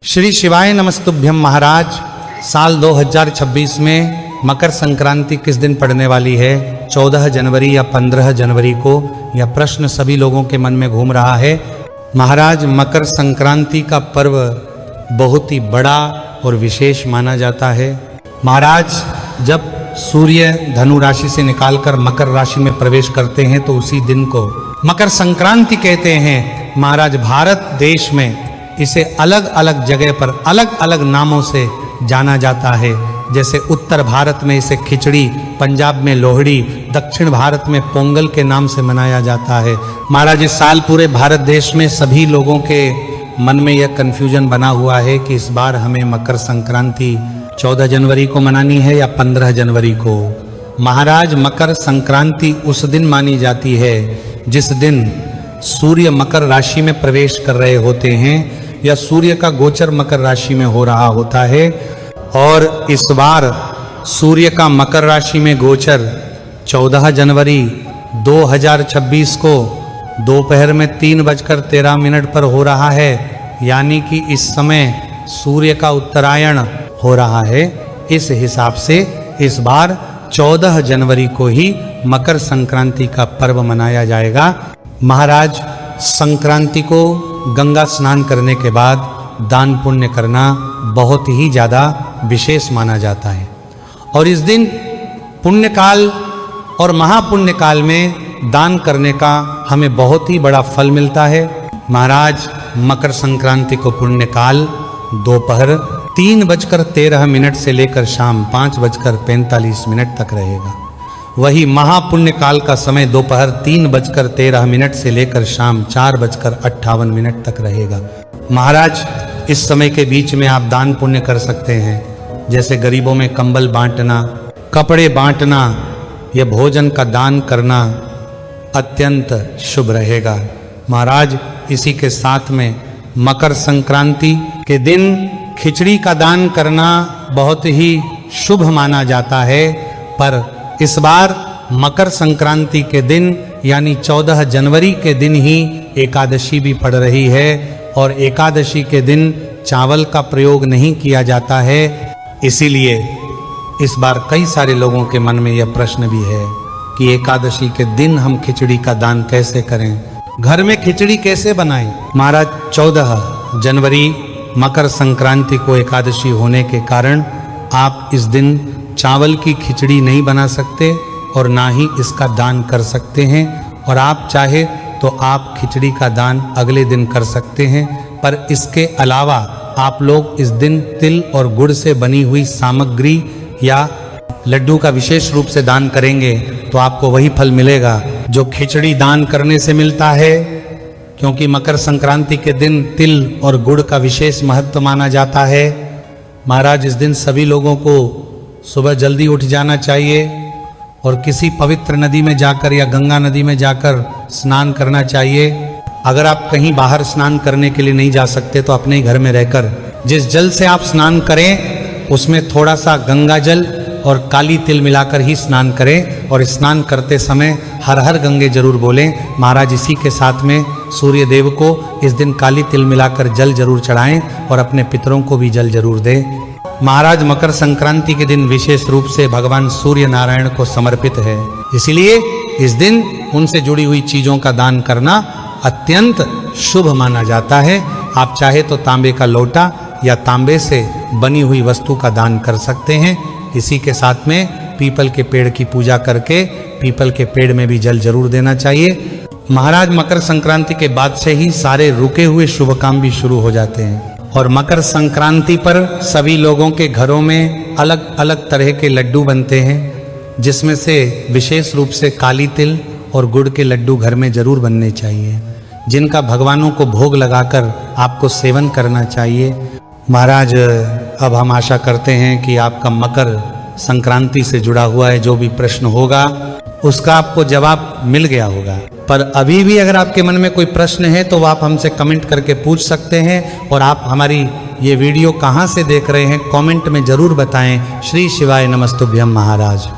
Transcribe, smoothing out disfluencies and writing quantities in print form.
श्री शिवाय नमस्तुभ्यम महाराज। साल 2026 में मकर संक्रांति किस दिन पड़ने वाली है? 14 जनवरी या 15 जनवरी को? यह प्रश्न सभी लोगों के मन में घूम रहा है। महाराज, मकर संक्रांति का पर्व बहुत ही बड़ा और विशेष माना जाता है। महाराज, जब सूर्य धनु राशि से निकालकर मकर राशि में प्रवेश करते हैं तो उसी दिन को मकर संक्रांति कहते हैं। महाराज, भारत देश में इसे अलग अलग जगह पर अलग अलग नामों से जाना जाता है। जैसे उत्तर भारत में इसे खिचड़ी, पंजाब में लोहड़ी, दक्षिण भारत में पोंगल के नाम से मनाया जाता है। महाराज, इस साल पूरे भारत देश में सभी लोगों के मन में यह कन्फ्यूजन बना हुआ है कि इस बार हमें मकर संक्रांति 14 जनवरी को मनानी है या 15 जनवरी को। महाराज, मकर संक्रांति उस दिन मानी जाती है जिस दिन सूर्य मकर राशि में प्रवेश कर रहे होते हैं या सूर्य का गोचर मकर राशि में हो रहा होता है। और इस बार सूर्य का मकर राशि में गोचर 14 जनवरी 2026 को दोपहर में 3:13 पर हो रहा है। यानी कि इस समय सूर्य का उत्तरायण हो रहा है। इस हिसाब से इस बार 14 जनवरी को ही मकर संक्रांति का पर्व मनाया जाएगा। महाराज, संक्रांति को गंगा स्नान करने के बाद दान पुण्य करना बहुत ही ज़्यादा विशेष माना जाता है। और इस दिन पुण्य काल और महापुण्य काल में दान करने का हमें बहुत ही बड़ा फल मिलता है। महाराज, मकर संक्रांति को पुण्य काल दोपहर 3:13 से लेकर शाम 5:45 तक रहेगा। वही महापुण्य काल का समय दोपहर 3:13 से लेकर शाम 4:58 तक रहेगा। महाराज, इस समय के बीच में आप दान पुण्य कर सकते हैं। जैसे गरीबों में कंबल बांटना, कपड़े बांटना या भोजन का दान करना अत्यंत शुभ रहेगा। महाराज, इसी के साथ में मकर संक्रांति के दिन खिचड़ी का दान करना बहुत ही शुभ माना जाता है। पर इस बार मकर संक्रांति के दिन यानी 14 जनवरी के दिन ही एकादशी भी पड़ रही है। और एकादशी के दिन चावल का प्रयोग नहीं किया जाता है। इसीलिए इस बार कई सारे लोगों के मन में यह प्रश्न भी है कि एकादशी के दिन हम खिचड़ी का दान कैसे करें, घर में खिचड़ी कैसे बनाएं। महाराज, 14 जनवरी मकर संक्रांति को एकादशी होने के कारण आप इस दिन चावल की खिचड़ी नहीं बना सकते और ना ही इसका दान कर सकते हैं। और आप चाहे तो आप खिचड़ी का दान अगले दिन कर सकते हैं। पर इसके अलावा आप लोग इस दिन तिल और गुड़ से बनी हुई सामग्री या लड्डू का विशेष रूप से दान करेंगे तो आपको वही फल मिलेगा जो खिचड़ी दान करने से मिलता है। क्योंकि मकर संक्रांति के दिन तिल और गुड़ का विशेष महत्व माना जाता है। महाराज, इस दिन सभी लोगों को सुबह जल्दी उठ जाना चाहिए और किसी पवित्र नदी में जाकर या गंगा नदी में जाकर स्नान करना चाहिए। अगर आप कहीं बाहर स्नान करने के लिए नहीं जा सकते तो अपने घर में रहकर जिस जल से आप स्नान करें उसमें थोड़ा सा गंगा जल और काली तिल मिलाकर ही स्नान करें। और स्नान करते समय हर हर गंगे जरूर बोलें। महाराज, इसी के साथ में सूर्य देव को इस दिन काली तिल मिलाकर जल जरूर चढ़ाएं और अपने पितरों को भी जल जरूर दें। महाराज, मकर संक्रांति के दिन विशेष रूप से भगवान सूर्य नारायण को समर्पित है। इसलिए इस दिन उनसे जुड़ी हुई चीजों का दान करना अत्यंत शुभ माना जाता है। आप चाहे तो तांबे का लोटा या तांबे से बनी हुई वस्तु का दान कर सकते हैं। इसी के साथ में पीपल के पेड़ की पूजा करके पीपल के पेड़ में भी जल जरूर देना चाहिए। महाराज, मकर संक्रांति के बाद से ही सारे रुके हुए शुभ काम भी शुरू हो जाते हैं। और मकर संक्रांति पर सभी लोगों के घरों में अलग अलग तरह के लड्डू बनते हैं, जिसमें से विशेष रूप से काली तिल और गुड़ के लड्डू घर में जरूर बनने चाहिए, जिनका भगवानों को भोग लगाकर आपको सेवन करना चाहिए। महाराज, अब हम आशा करते हैं कि आपका मकर संक्रांति से जुड़ा हुआ है जो भी प्रश्न होगा उसका आपको जवाब मिल गया होगा। पर अभी भी अगर आपके मन में कोई प्रश्न है तो आप हमसे कमेंट करके पूछ सकते हैं। और आप हमारी ये वीडियो कहाँ से देख रहे हैं कमेंट में ज़रूर बताएं। श्री शिवाय नमस्तुभ्यम महाराज।